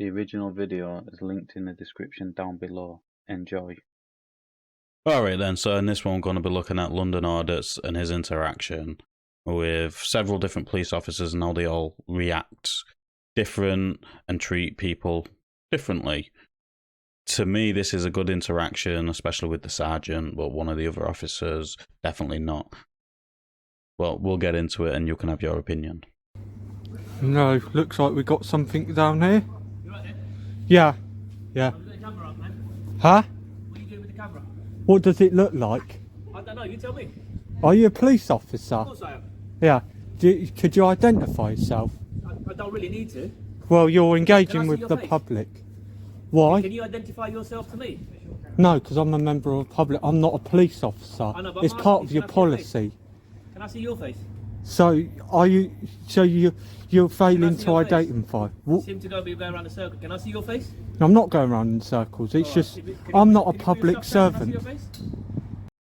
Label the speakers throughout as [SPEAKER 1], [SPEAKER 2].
[SPEAKER 1] The original video is linked in the description down below. Enjoy.
[SPEAKER 2] Alright then, so in this one we're going to be looking at London Audits and his interaction with several different police officers and how they all react different and treat people differently. To me, this is a good interaction, especially with the sergeant, but one of the other officers, definitely not. Well, we'll get into it and you can have your opinion.
[SPEAKER 3] No, looks like we got something down here.
[SPEAKER 4] You right there?
[SPEAKER 3] Yeah. Yeah.
[SPEAKER 4] Put the camera up, man.
[SPEAKER 3] Huh?
[SPEAKER 4] What are you doing with the camera?
[SPEAKER 3] What does it look like?
[SPEAKER 4] I don't know, you tell me.
[SPEAKER 3] Are you a police officer?
[SPEAKER 4] Of course I am.
[SPEAKER 3] Yeah. Could you identify yourself?
[SPEAKER 4] I don't really need to.
[SPEAKER 3] Well, you're
[SPEAKER 4] Can I
[SPEAKER 3] engaging
[SPEAKER 4] see
[SPEAKER 3] with
[SPEAKER 4] your
[SPEAKER 3] the
[SPEAKER 4] face?
[SPEAKER 3] public. Why?
[SPEAKER 4] Can you identify yourself to me?
[SPEAKER 3] No, because I'm a member of the public. I'm not a police officer.
[SPEAKER 4] I know, but
[SPEAKER 3] It's
[SPEAKER 4] I'm
[SPEAKER 3] part of
[SPEAKER 4] asking,
[SPEAKER 3] your
[SPEAKER 4] can I see your face?
[SPEAKER 3] policy.
[SPEAKER 4] Can I see your face?
[SPEAKER 3] So, are you? So you're failing
[SPEAKER 4] see
[SPEAKER 3] to
[SPEAKER 4] your face?
[SPEAKER 3] identify?
[SPEAKER 4] You seem to be going around a circle. Can I see your face?
[SPEAKER 3] I'm not going around in circles. It's
[SPEAKER 4] Alright,
[SPEAKER 3] just
[SPEAKER 4] can you-
[SPEAKER 3] I'm not a
[SPEAKER 4] can you put
[SPEAKER 3] public
[SPEAKER 4] yourself down? Can I see
[SPEAKER 3] servant.
[SPEAKER 4] your face?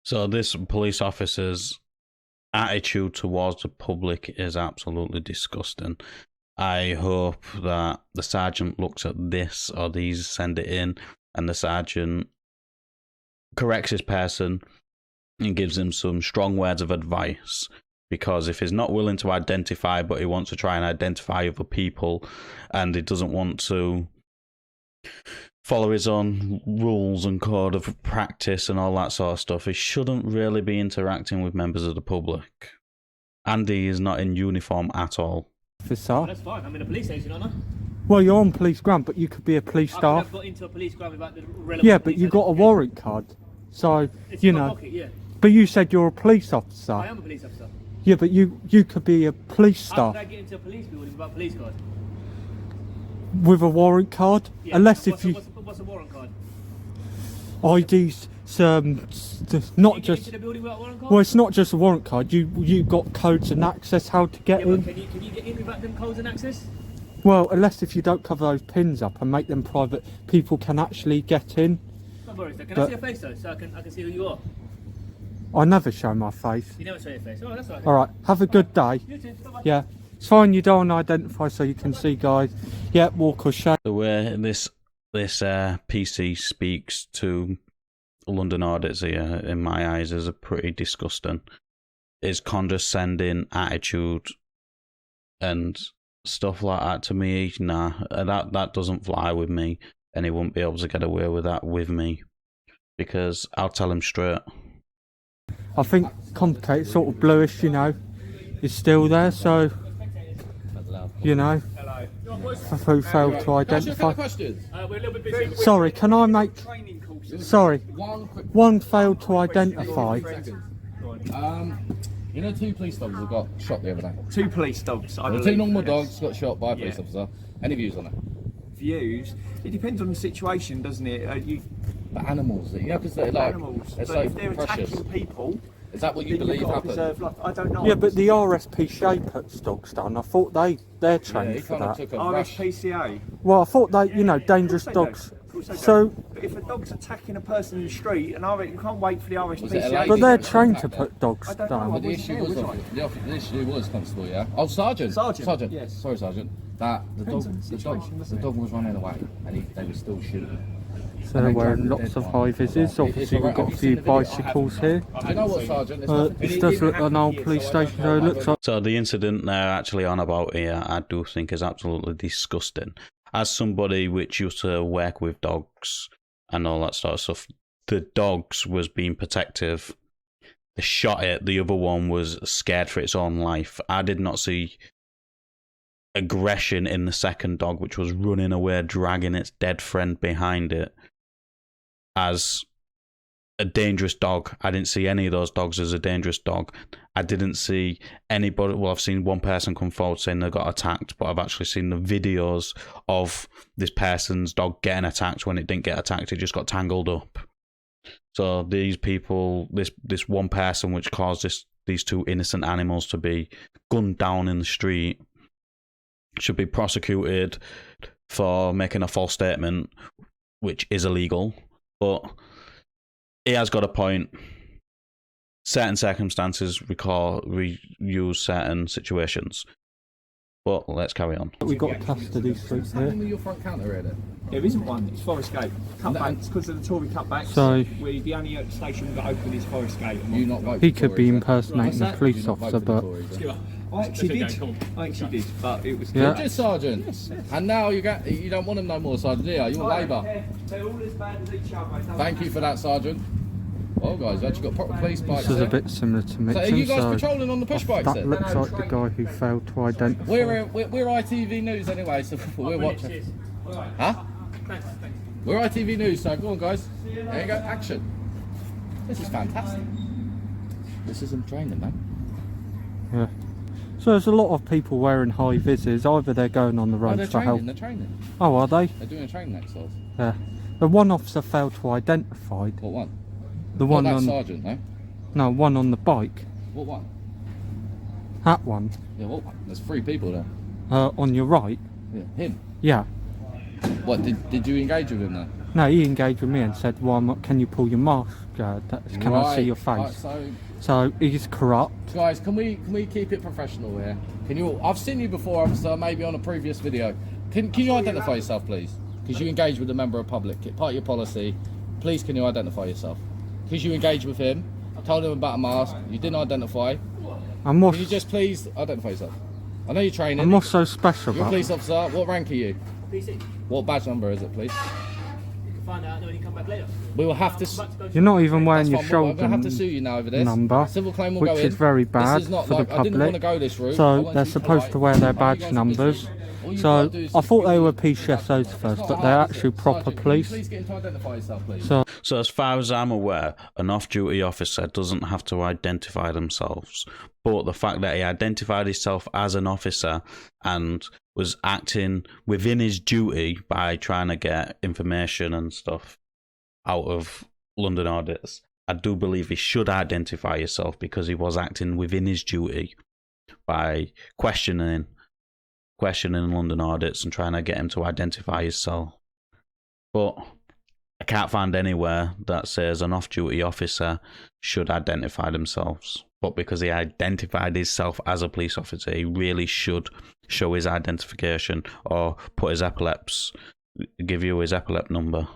[SPEAKER 2] So this police officer's attitude towards the public is absolutely disgusting. I hope that the sergeant looks at this or these send it in and the sergeant corrects his person and gives him some strong words of advice, because if he's not willing to identify but he wants to try and identify other people and he doesn't want to follow his own rules and code of practice and all that sort of stuff, he shouldn't really be interacting with members of the public. Andy is not in uniform at all.
[SPEAKER 3] Officer.
[SPEAKER 4] That's fine. I'm in a police station, aren't I?
[SPEAKER 3] Well, you're on police ground, but you could be a police
[SPEAKER 4] I could
[SPEAKER 3] staff.
[SPEAKER 4] have got into a police ground without the relevant
[SPEAKER 3] Yeah, but
[SPEAKER 4] police
[SPEAKER 3] you got a
[SPEAKER 4] identification.
[SPEAKER 3] warrant card, so
[SPEAKER 4] It's
[SPEAKER 3] you
[SPEAKER 4] in my
[SPEAKER 3] know.
[SPEAKER 4] pocket, yeah.
[SPEAKER 3] But you said you're a police officer.
[SPEAKER 4] I am a police officer.
[SPEAKER 3] Yeah, but you could be a police
[SPEAKER 4] How
[SPEAKER 3] staff
[SPEAKER 4] could I get into a police building without a police card?
[SPEAKER 3] with a warrant card,
[SPEAKER 4] Yeah,
[SPEAKER 3] unless
[SPEAKER 4] what's
[SPEAKER 3] if you
[SPEAKER 4] what's a warrant card?
[SPEAKER 3] IDs. Not
[SPEAKER 4] Can you get
[SPEAKER 3] just.
[SPEAKER 4] into the building without a warrant card?
[SPEAKER 3] Well, it's not just a warrant card. You got codes and access how to get
[SPEAKER 4] yeah, but
[SPEAKER 3] in.
[SPEAKER 4] can you get in without them codes and access?
[SPEAKER 3] Well, unless if you don't cover those pins up and make them private, people can actually get in.
[SPEAKER 4] No worries. Can I
[SPEAKER 3] But-
[SPEAKER 4] see your face though, so I can see who you are?
[SPEAKER 3] I never show my face.
[SPEAKER 4] You never show your face. Oh, that's all right.
[SPEAKER 3] All right, have a good day.
[SPEAKER 4] You too. Bye-bye.
[SPEAKER 3] Yeah, it's fine. You don't identify, so you can see guys. Yeah, walk or shake.
[SPEAKER 2] The way this PC speaks to London Audits here, in my eyes, is a pretty disgusting. His condescending attitude and stuff like that, to me, nah, that doesn't fly with me, and he won't be able to get away with that with me, because I'll tell him straight.
[SPEAKER 3] I think complicated, sort of bluish, you know, is still there. So, you know, who failed to identify.
[SPEAKER 4] We're a little bit busy.
[SPEAKER 3] Sorry, can I make? Sorry,
[SPEAKER 5] One quick
[SPEAKER 3] one failed to identify.
[SPEAKER 5] you know, two police dogs have got shot the other day.
[SPEAKER 6] Two police dogs, I
[SPEAKER 5] The
[SPEAKER 6] believe.
[SPEAKER 5] two normal
[SPEAKER 6] yes.
[SPEAKER 5] dogs got shot by a police
[SPEAKER 6] Yeah.
[SPEAKER 5] officer. Any views on it?
[SPEAKER 6] Views. It depends on the situation, doesn't it?
[SPEAKER 5] But animals, you know, because they're like,
[SPEAKER 6] Animals.
[SPEAKER 5] it's
[SPEAKER 6] But
[SPEAKER 5] like
[SPEAKER 6] if they're
[SPEAKER 5] precious.
[SPEAKER 6] attacking people,
[SPEAKER 5] Is that what you
[SPEAKER 6] then
[SPEAKER 5] believe
[SPEAKER 6] you've got to
[SPEAKER 5] happened?
[SPEAKER 6] preserve life. I don't know.
[SPEAKER 3] Yeah, but the RSPCA puts dogs down. I thought they're
[SPEAKER 5] Yeah,
[SPEAKER 3] trained
[SPEAKER 5] he
[SPEAKER 3] for
[SPEAKER 5] kind of
[SPEAKER 3] that.
[SPEAKER 5] took a rush.
[SPEAKER 6] RSPCA.
[SPEAKER 3] Well, I thought they, you know,
[SPEAKER 6] Of
[SPEAKER 3] dangerous
[SPEAKER 6] course they do.
[SPEAKER 3] dogs.
[SPEAKER 6] Of course they do.
[SPEAKER 3] So,
[SPEAKER 6] But if a dog's attacking a person in the street, and I reckon you can't wait for the
[SPEAKER 5] Was it a
[SPEAKER 6] RSPCA.
[SPEAKER 5] lady?
[SPEAKER 3] but they're
[SPEAKER 5] Contact
[SPEAKER 3] trained to
[SPEAKER 5] there.
[SPEAKER 3] put dogs
[SPEAKER 6] I don't know,
[SPEAKER 3] down.
[SPEAKER 5] But the
[SPEAKER 6] wasn't
[SPEAKER 5] issue
[SPEAKER 6] there,
[SPEAKER 5] was,
[SPEAKER 6] was
[SPEAKER 5] the issue was, Constable, yeah? Oh, Sergeant.
[SPEAKER 6] Sergeant, yes.
[SPEAKER 5] Sorry, Sergeant. That
[SPEAKER 6] Depends on the situation,
[SPEAKER 5] the
[SPEAKER 6] doesn't it?
[SPEAKER 5] dog was running away, and they were still shooting.
[SPEAKER 3] So they're wearing lots of high vis. Obviously, we've got a few bicycles here.
[SPEAKER 5] Do you know what, Sergeant? It's nothing.
[SPEAKER 3] This does look like an old police station, so it looks like.
[SPEAKER 2] So the incident they're actually on about here, I do think is absolutely disgusting. As somebody which used to work with dogs and all that sort of stuff, the dogs was being protective. They shot it. The other one was scared for its own life. I did not see aggression in the second dog, which was running away, dragging its dead friend behind it, as a dangerous dog. I didn't see any of those dogs as a dangerous dog. I didn't see anybody. Well, I've seen one person come forward saying they got attacked, but I've actually seen the videos of this person's dog getting attacked. When it didn't get attacked, it just got tangled up. So these people, this one person which caused these two innocent animals to be gunned down in the street, should be prosecuted for making a false statement, which is illegal. But he has got a point. Certain circumstances reuse certain situations. But let's carry on.
[SPEAKER 3] We've got a custody street
[SPEAKER 5] What's happening
[SPEAKER 3] here.
[SPEAKER 5] with your front counter here then?
[SPEAKER 6] There isn't one. It's Forest Gate. Cutbacks because of the Tory cutbacks.
[SPEAKER 3] So-
[SPEAKER 6] the only station we've got open is Forest Gate.
[SPEAKER 5] You not vote
[SPEAKER 3] He
[SPEAKER 5] for
[SPEAKER 3] could
[SPEAKER 5] Tories,
[SPEAKER 3] be
[SPEAKER 5] then?
[SPEAKER 3] impersonating a
[SPEAKER 6] that?
[SPEAKER 3] police
[SPEAKER 5] You not vote
[SPEAKER 3] officer,
[SPEAKER 5] for the
[SPEAKER 3] but
[SPEAKER 5] Tories, then?
[SPEAKER 6] I actually
[SPEAKER 4] Let's
[SPEAKER 6] did.
[SPEAKER 4] go, come
[SPEAKER 6] I actually did, but it was
[SPEAKER 3] Yeah.
[SPEAKER 6] good.
[SPEAKER 5] Just Sergeant. And now you don't want them no more, Sergeant, do you? You're Labour.
[SPEAKER 6] They're all as bad as each other.
[SPEAKER 5] Thank you for that, Sergeant. Oh, guys, we've actually got proper police bikes
[SPEAKER 3] this is a
[SPEAKER 5] there.
[SPEAKER 3] bit similar to
[SPEAKER 5] So are you
[SPEAKER 3] Mixon,
[SPEAKER 5] guys
[SPEAKER 3] so
[SPEAKER 5] patrolling on the push bikes
[SPEAKER 3] that
[SPEAKER 5] then?
[SPEAKER 3] looks like the guy who failed to identify.
[SPEAKER 5] We're ITV News anyway, so we're watching.
[SPEAKER 4] Cheers.
[SPEAKER 5] Huh?
[SPEAKER 4] Thanks.
[SPEAKER 5] We're ITV News, so go on, guys. There you go, action. This is fantastic. This is some training, man.
[SPEAKER 3] Yeah. So there's a lot of people wearing high vises. Either they're going on the
[SPEAKER 5] Oh,
[SPEAKER 3] road
[SPEAKER 5] they're
[SPEAKER 3] for help.
[SPEAKER 5] training, they're training.
[SPEAKER 3] Oh, are they?
[SPEAKER 5] They're doing a training exercise.
[SPEAKER 3] Yeah. The one officer failed to identify.
[SPEAKER 5] What one?
[SPEAKER 3] The one
[SPEAKER 5] Not that
[SPEAKER 3] on
[SPEAKER 5] sergeant, no?
[SPEAKER 3] no one on the bike.
[SPEAKER 5] What one?
[SPEAKER 3] That one.
[SPEAKER 5] Yeah, what one? There's 3 people there.
[SPEAKER 3] On your right.
[SPEAKER 5] Yeah, him.
[SPEAKER 3] Yeah.
[SPEAKER 5] What, did you engage with him then?
[SPEAKER 3] No, he engaged with me and said, "Well, can you pull your mask? Can I see your face?"
[SPEAKER 5] Right, so,
[SPEAKER 3] So he's corrupt.
[SPEAKER 5] guys, can we keep it professional here? Can you? I've seen you before, officer, maybe on a previous video. Can you identify yourself, please? Because you engage with a member of public, part of your policy. Please, can you identify yourself? Because you engaged with him, told him about a mask, you didn't identify.
[SPEAKER 3] And what's,
[SPEAKER 5] Can you just please identify yourself? I know you're training.
[SPEAKER 3] and what's so special
[SPEAKER 5] You're a
[SPEAKER 3] about
[SPEAKER 5] police
[SPEAKER 3] it?
[SPEAKER 5] officer. What rank are you?
[SPEAKER 4] PC.
[SPEAKER 5] What badge number is it, please?
[SPEAKER 4] You can find out when you come back later.
[SPEAKER 5] We will have to.
[SPEAKER 3] You're not even wearing your
[SPEAKER 5] That's fine, I'm
[SPEAKER 3] shoulder
[SPEAKER 5] going to have to sue you now over this.
[SPEAKER 3] number,
[SPEAKER 5] Civil claim will
[SPEAKER 3] which
[SPEAKER 5] go in.
[SPEAKER 3] is very bad
[SPEAKER 5] This is not
[SPEAKER 3] for
[SPEAKER 5] like,
[SPEAKER 3] the
[SPEAKER 5] I didn't want to
[SPEAKER 3] public.
[SPEAKER 5] go this route. I
[SPEAKER 3] So
[SPEAKER 5] want
[SPEAKER 3] they're
[SPEAKER 5] to be
[SPEAKER 3] supposed
[SPEAKER 5] polite.
[SPEAKER 3] to wear their
[SPEAKER 5] I know you
[SPEAKER 3] badge
[SPEAKER 5] guys are
[SPEAKER 3] numbers.
[SPEAKER 5] busy. All you've
[SPEAKER 3] So
[SPEAKER 5] got to do is
[SPEAKER 3] I
[SPEAKER 5] just
[SPEAKER 3] thought
[SPEAKER 5] give
[SPEAKER 3] they
[SPEAKER 5] me-
[SPEAKER 3] were PCSOs
[SPEAKER 5] It's
[SPEAKER 3] first,
[SPEAKER 5] not
[SPEAKER 3] but they're
[SPEAKER 5] hard, is
[SPEAKER 3] actually
[SPEAKER 5] it?
[SPEAKER 3] proper
[SPEAKER 5] Sergeant, can you
[SPEAKER 3] police.
[SPEAKER 5] please get him to identify yourself, please.
[SPEAKER 3] So
[SPEAKER 2] So as far as I'm aware, an off-duty officer doesn't have to identify themselves. But the fact that he identified himself as an officer and was acting within his duty by trying to get information and stuff out of London audits, I do believe he should identify himself because he was acting within his duty by questioning London audits and trying to get him to identify himself. But I can't find anywhere that says an off-duty officer should identify themselves. But because he identified himself as a police officer, he really should show his identification or put his epileps, give you his epilep number.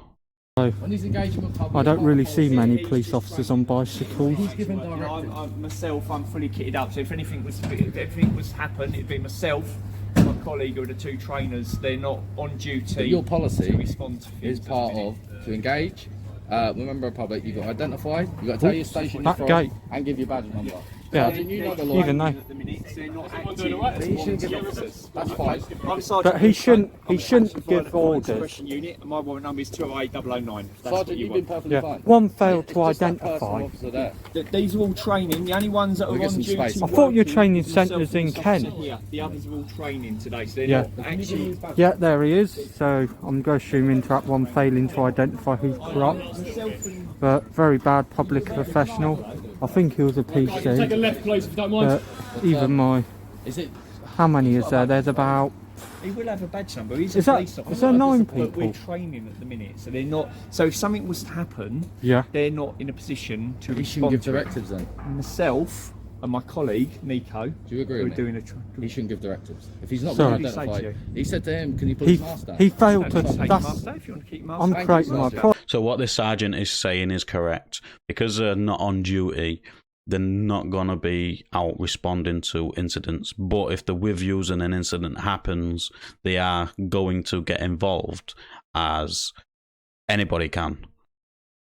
[SPEAKER 5] When he's engaging with public,
[SPEAKER 3] I don't really see many police officers on bicycles.
[SPEAKER 5] He's giving
[SPEAKER 6] You know,
[SPEAKER 5] directives.
[SPEAKER 6] myself, I'm fully kitted up. So if anything was happen, it'd be myself, and my colleague, or the 2 trainers. They're not on duty.
[SPEAKER 5] But your policy
[SPEAKER 6] to respond to
[SPEAKER 5] is
[SPEAKER 6] things
[SPEAKER 5] part
[SPEAKER 6] at the minute.
[SPEAKER 5] of to engage. Remember, a public, you've got to identify, you've got to tell your station you're
[SPEAKER 3] that
[SPEAKER 5] from,
[SPEAKER 3] gate.
[SPEAKER 5] and give your badge number.
[SPEAKER 3] Yeah.
[SPEAKER 5] Sergeant, you know the law.
[SPEAKER 3] Even though,
[SPEAKER 6] At the minute, they're not acting.
[SPEAKER 5] He shouldn't give officers. That's fine.
[SPEAKER 6] I'm Sergeant
[SPEAKER 3] but he shouldn't. He
[SPEAKER 6] I'm
[SPEAKER 3] shouldn't
[SPEAKER 6] Section
[SPEAKER 3] give
[SPEAKER 6] Fire Performance
[SPEAKER 3] orders.
[SPEAKER 6] Suppression Unit, and my warrant number is 208-009. That's what
[SPEAKER 5] Sergeant,
[SPEAKER 6] you
[SPEAKER 5] you've been
[SPEAKER 6] want.
[SPEAKER 5] perfectly
[SPEAKER 3] Yeah.
[SPEAKER 5] fine.
[SPEAKER 3] One failed
[SPEAKER 5] It's
[SPEAKER 3] to
[SPEAKER 5] just that personal
[SPEAKER 3] identify.
[SPEAKER 5] officer there.
[SPEAKER 6] These are all training. The only ones that are
[SPEAKER 5] We'll get
[SPEAKER 6] on
[SPEAKER 5] some
[SPEAKER 6] duty.
[SPEAKER 5] space. I
[SPEAKER 3] thought your
[SPEAKER 6] working
[SPEAKER 3] training
[SPEAKER 6] is myself
[SPEAKER 3] centre's
[SPEAKER 6] and
[SPEAKER 3] in
[SPEAKER 6] this officer
[SPEAKER 3] Kent.
[SPEAKER 6] here. The others are all training today, so they're
[SPEAKER 3] Yeah.
[SPEAKER 6] not actually.
[SPEAKER 3] Yeah, there he is. So I'm going to assume into that one failing to identify who's corrupt. But very bad public professional. I think he was a
[SPEAKER 4] Take a
[SPEAKER 3] PC.
[SPEAKER 4] left, please, if you don't mind.
[SPEAKER 3] But even my,
[SPEAKER 5] Is it?
[SPEAKER 3] how many is there? There's about.
[SPEAKER 6] He will have a badge number. He's
[SPEAKER 3] Is
[SPEAKER 6] a
[SPEAKER 3] that-
[SPEAKER 6] police officer.
[SPEAKER 3] is there 9
[SPEAKER 6] But we're
[SPEAKER 3] people?
[SPEAKER 6] training at the minute, so they're not. So if something was to happen,
[SPEAKER 3] Yeah.
[SPEAKER 6] they're not in a position to
[SPEAKER 5] He shouldn't
[SPEAKER 6] respond
[SPEAKER 5] give
[SPEAKER 6] to it.
[SPEAKER 5] directives then.
[SPEAKER 6] Myself and my colleague Nico,
[SPEAKER 5] Do you agree
[SPEAKER 6] who are
[SPEAKER 5] with me?
[SPEAKER 6] doing a.
[SPEAKER 5] He shouldn't give directives. If he's not
[SPEAKER 3] Sorry.
[SPEAKER 5] going to
[SPEAKER 6] What did he say
[SPEAKER 5] identify,
[SPEAKER 6] to
[SPEAKER 5] he said to him, "Can you put
[SPEAKER 3] He
[SPEAKER 5] his mask down?"
[SPEAKER 3] he failed to.
[SPEAKER 6] Take him up
[SPEAKER 3] That's.
[SPEAKER 6] there if you want to keep him up.
[SPEAKER 3] I'm
[SPEAKER 5] Thank you,
[SPEAKER 3] creating my
[SPEAKER 5] Sergeant.
[SPEAKER 3] point.
[SPEAKER 2] So what this sergeant is saying is correct. Because they're not on duty, they're not going to be out responding to incidents. But if the with yous and an incident happens, they are going to get involved, as anybody can.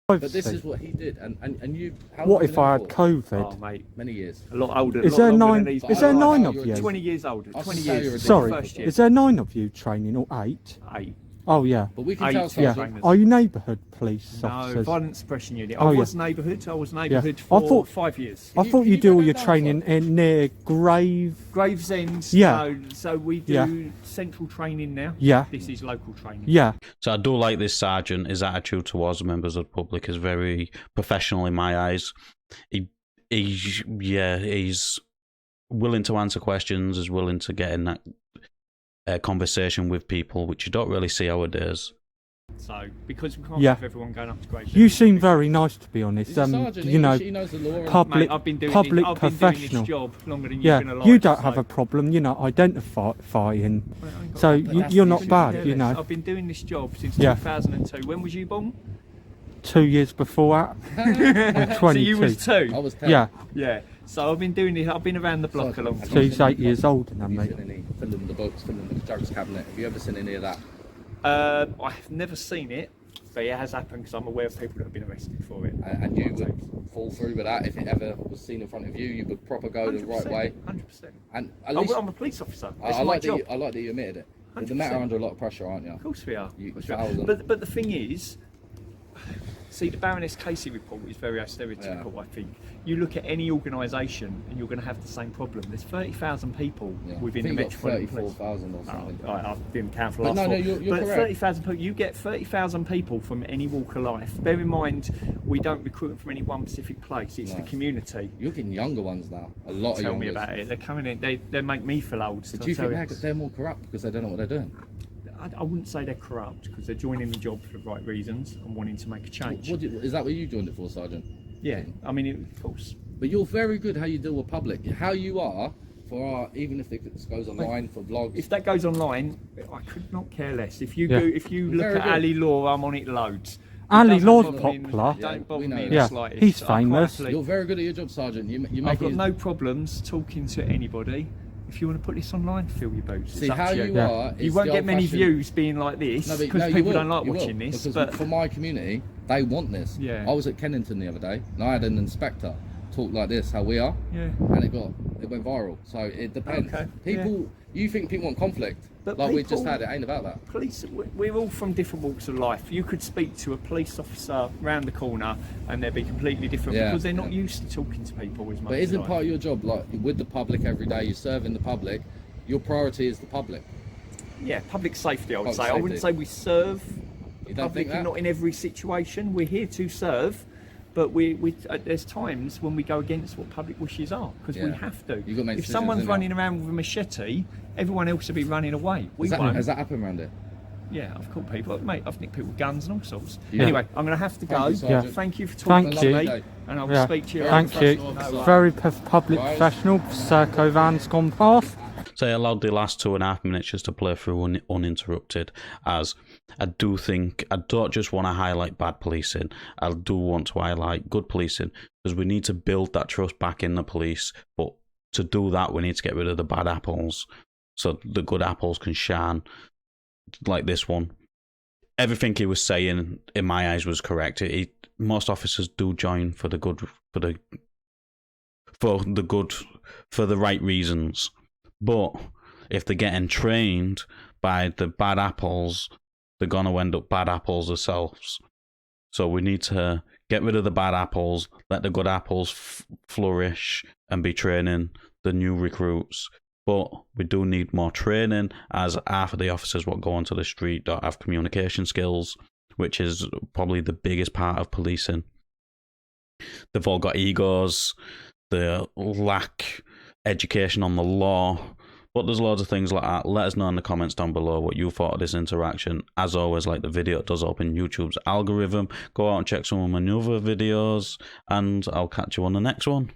[SPEAKER 5] But this is what he did, and you. How long
[SPEAKER 3] What
[SPEAKER 5] have
[SPEAKER 3] if
[SPEAKER 5] you
[SPEAKER 3] I
[SPEAKER 5] been
[SPEAKER 3] had
[SPEAKER 5] for?
[SPEAKER 3] COVID?
[SPEAKER 6] Oh mate,
[SPEAKER 5] Many years.
[SPEAKER 6] a lot older.
[SPEAKER 3] Is
[SPEAKER 6] a lot
[SPEAKER 3] there
[SPEAKER 6] longer
[SPEAKER 3] nine?
[SPEAKER 6] than these
[SPEAKER 3] Is there
[SPEAKER 6] guys.
[SPEAKER 3] 9 of
[SPEAKER 5] You're
[SPEAKER 3] you?
[SPEAKER 6] 20 years older.
[SPEAKER 5] I
[SPEAKER 6] 20
[SPEAKER 5] say you're
[SPEAKER 6] years.
[SPEAKER 5] a
[SPEAKER 3] Sorry,
[SPEAKER 6] First year.
[SPEAKER 3] is there 9 of you training or 8?
[SPEAKER 6] 8.
[SPEAKER 3] Oh yeah.
[SPEAKER 5] But we can
[SPEAKER 6] Eight,
[SPEAKER 5] tell
[SPEAKER 3] Yeah.
[SPEAKER 5] Sergeant.
[SPEAKER 3] Are you neighbourhood police
[SPEAKER 6] No,
[SPEAKER 3] officers?
[SPEAKER 6] violence suppression unit.
[SPEAKER 3] Oh,
[SPEAKER 6] I
[SPEAKER 3] yeah.
[SPEAKER 6] was neighbourhood. I was neighbourhood
[SPEAKER 3] I
[SPEAKER 6] for
[SPEAKER 3] thought-
[SPEAKER 6] 5 years.
[SPEAKER 3] I thought
[SPEAKER 5] can
[SPEAKER 3] you
[SPEAKER 5] you
[SPEAKER 3] do
[SPEAKER 5] go
[SPEAKER 3] all your
[SPEAKER 5] down
[SPEAKER 3] training in near Grave.
[SPEAKER 6] Gravesend.
[SPEAKER 3] Yeah.
[SPEAKER 6] No, so we do
[SPEAKER 3] Yeah.
[SPEAKER 6] central training now.
[SPEAKER 3] Yeah.
[SPEAKER 6] This is local training.
[SPEAKER 3] Yeah.
[SPEAKER 2] So I do like this sergeant. His attitude towards the members of the public is very professional in my eyes. He's willing to answer questions, is willing to get in that conversation with people, which you don't really see nowadays.
[SPEAKER 6] So because we can't
[SPEAKER 3] Yeah.
[SPEAKER 6] have everyone going up to grade.
[SPEAKER 3] You seem very nice, to be honest.
[SPEAKER 5] He's a sergeant,
[SPEAKER 3] You know,
[SPEAKER 5] he knows the law.
[SPEAKER 3] public,
[SPEAKER 6] Mate, I've been doing
[SPEAKER 3] public
[SPEAKER 6] I've been doing this
[SPEAKER 3] professional.
[SPEAKER 6] job longer than you've
[SPEAKER 3] Yeah,
[SPEAKER 6] been alive.
[SPEAKER 3] you don't
[SPEAKER 6] so-
[SPEAKER 3] have a problem, you know, identifying.
[SPEAKER 6] Well, I ain't got
[SPEAKER 3] So
[SPEAKER 6] a problem.
[SPEAKER 3] you're not
[SPEAKER 6] You
[SPEAKER 3] bad,
[SPEAKER 6] shouldn't
[SPEAKER 3] you
[SPEAKER 6] care less.
[SPEAKER 3] know.
[SPEAKER 6] I've been doing this job since
[SPEAKER 3] Yeah.
[SPEAKER 6] 2002. When was you born?
[SPEAKER 3] 2 years before that, I'm 22.
[SPEAKER 6] So you was 2.
[SPEAKER 5] I was 10.
[SPEAKER 3] Yeah,
[SPEAKER 6] Yeah. So I've been doing this. I've been around the block a long time.
[SPEAKER 3] so he's 8 years older than
[SPEAKER 5] Have you
[SPEAKER 3] me.
[SPEAKER 5] seen any filling the books, filling the judge's cabinet? Have you ever seen any of that?
[SPEAKER 6] I've never seen it, but it has happened because I'm aware of people that have been arrested for it.
[SPEAKER 5] And you would fall through with that if it ever was seen in front of you. You would proper go the right way.
[SPEAKER 6] 100%.
[SPEAKER 5] And at least
[SPEAKER 6] I'm a police officer.
[SPEAKER 5] I
[SPEAKER 6] It's my
[SPEAKER 5] like
[SPEAKER 6] job.
[SPEAKER 5] that. I like that you admitted it. But the
[SPEAKER 6] 100%.
[SPEAKER 5] matter under a lot of pressure, aren't you?
[SPEAKER 6] Of course we are.
[SPEAKER 5] You
[SPEAKER 6] Of course we are.
[SPEAKER 5] foul them.
[SPEAKER 6] But the thing is, see, the Baroness Casey report is very stereotypical. I think you look at any organisation and you're going to have the same problem. There's 30,000 people
[SPEAKER 5] Yeah.
[SPEAKER 6] within
[SPEAKER 5] I
[SPEAKER 6] the
[SPEAKER 5] think you've got
[SPEAKER 6] metropolitan police.
[SPEAKER 5] 34,000 or something.
[SPEAKER 6] I didn't count for
[SPEAKER 5] But
[SPEAKER 6] last
[SPEAKER 5] no,
[SPEAKER 6] four.
[SPEAKER 5] you're
[SPEAKER 6] but
[SPEAKER 5] correct.
[SPEAKER 6] 30,000 people, you get 30,000 people from any walk of life. Bear in mind, we don't recruit them from any one specific place. It's the
[SPEAKER 5] No.
[SPEAKER 6] community.
[SPEAKER 5] You're getting younger ones now. A lot of
[SPEAKER 6] Tell
[SPEAKER 5] youngers.
[SPEAKER 6] me about it. They're coming in. They make me feel old.
[SPEAKER 5] But do you think they're more corrupt because they don't know what they're doing?
[SPEAKER 6] I wouldn't say they're corrupt because they're joining the job for the right reasons and wanting to make a change.
[SPEAKER 5] Is that what you joined it for, Sergeant?
[SPEAKER 6] Yeah, I mean, of course.
[SPEAKER 5] But you're very good how you deal with public. How you are for our, even if this goes online for vlogs.
[SPEAKER 6] If that goes online, I could not care less. If you
[SPEAKER 3] Yeah.
[SPEAKER 6] if you look
[SPEAKER 5] Very
[SPEAKER 6] at
[SPEAKER 5] good.
[SPEAKER 6] Ali Law, I'm on it loads. It
[SPEAKER 3] Ali
[SPEAKER 6] doesn't
[SPEAKER 3] Law's
[SPEAKER 6] bother me-
[SPEAKER 3] popular.
[SPEAKER 5] Yeah,
[SPEAKER 6] Don't bother
[SPEAKER 5] we know
[SPEAKER 6] me in
[SPEAKER 5] that.
[SPEAKER 6] the
[SPEAKER 3] Yeah,
[SPEAKER 6] slightest.
[SPEAKER 3] he's
[SPEAKER 6] I quite
[SPEAKER 3] famous.
[SPEAKER 6] happily-
[SPEAKER 5] You're very good at your job, Sergeant. You
[SPEAKER 6] I've
[SPEAKER 5] make
[SPEAKER 6] got
[SPEAKER 5] it.
[SPEAKER 6] no problems talking to anybody. If you want to put this online, fill your boots.
[SPEAKER 5] See
[SPEAKER 6] It's up
[SPEAKER 5] how
[SPEAKER 6] to
[SPEAKER 5] you
[SPEAKER 3] Yeah.
[SPEAKER 5] are.
[SPEAKER 6] You
[SPEAKER 5] it's
[SPEAKER 6] won't
[SPEAKER 5] the
[SPEAKER 6] get many
[SPEAKER 5] old-fashioned-
[SPEAKER 6] views being like this
[SPEAKER 5] No,
[SPEAKER 6] because
[SPEAKER 5] you
[SPEAKER 6] people
[SPEAKER 5] will,
[SPEAKER 6] don't like
[SPEAKER 5] you will,
[SPEAKER 6] watching this.
[SPEAKER 5] Because
[SPEAKER 6] But
[SPEAKER 5] for my community, they want this.
[SPEAKER 6] Yeah.
[SPEAKER 5] I was at Kennington the other day, and I had an inspector talk like this, how we are,
[SPEAKER 6] yeah.
[SPEAKER 5] and it went viral. So it depends.
[SPEAKER 6] Okay,
[SPEAKER 5] People, you think people want conflict,
[SPEAKER 6] But
[SPEAKER 5] like we just
[SPEAKER 6] people-
[SPEAKER 5] had. It ain't about that.
[SPEAKER 6] Police, we're all from different walks of life. You could speak to a police officer round the corner and they'd be completely different
[SPEAKER 5] Yeah,
[SPEAKER 6] because they're not
[SPEAKER 5] yeah.
[SPEAKER 6] used to talking to people as much.
[SPEAKER 5] But isn't
[SPEAKER 6] as I
[SPEAKER 5] part
[SPEAKER 6] am.
[SPEAKER 5] of your job, like with the public every day, you're serving the public. Your priority is the public.
[SPEAKER 6] Yeah, public safety, I would
[SPEAKER 5] Public
[SPEAKER 6] say. I wouldn't say
[SPEAKER 5] safety.
[SPEAKER 6] we serve
[SPEAKER 5] You
[SPEAKER 6] the
[SPEAKER 5] don't
[SPEAKER 6] public,
[SPEAKER 5] think that?
[SPEAKER 6] not in every situation. We're here to serve, but there's times when we go against what public wishes are because we
[SPEAKER 5] Yeah.
[SPEAKER 6] have to.
[SPEAKER 5] You've got to make
[SPEAKER 6] If
[SPEAKER 5] decisions,
[SPEAKER 6] someone's
[SPEAKER 5] innit?
[SPEAKER 6] running around with a machete, everyone else will be running away. We won't.
[SPEAKER 5] Has that happened around it?
[SPEAKER 6] Yeah, I've caught people. Mate, I've nicked people with guns and all sorts.
[SPEAKER 5] Yeah.
[SPEAKER 6] Anyway, I'm going to have to
[SPEAKER 5] Thank
[SPEAKER 6] go.
[SPEAKER 5] you, Sergeant.
[SPEAKER 6] Thank you for talking
[SPEAKER 3] Thank
[SPEAKER 6] to
[SPEAKER 3] you.
[SPEAKER 6] me, and I'll
[SPEAKER 3] Yeah.
[SPEAKER 6] speak to you.
[SPEAKER 3] Thank you.
[SPEAKER 5] professional officer.
[SPEAKER 3] Very public
[SPEAKER 5] Right.
[SPEAKER 3] professional. Serco van's gone past.
[SPEAKER 2] So I allowed the last 2.5 minutes just to play through uninterrupted, as I do think I don't just want to highlight bad policing. I do want to highlight good policing because we need to build that trust back in the police. But to do that, we need to get rid of the bad apples so the good apples can shine, like this one. Everything he was saying, in my eyes, was correct. Most officers do join for the good, for the right reasons. But if they're getting trained by the bad apples, they're gonna end up bad apples themselves. So we need to get rid of the bad apples, let the good apples flourish, and be training the new recruits. But we do need more training, as half of the officers what go onto the street don't have communication skills, which is probably the biggest part of policing. They've all got egos, they lack education on the law, but there's loads of things like that. Let us know in the comments down below what you thought of this interaction. As always, like the video, it does open YouTube's algorithm. Go out and check some of my other videos, and I'll catch you on the next one.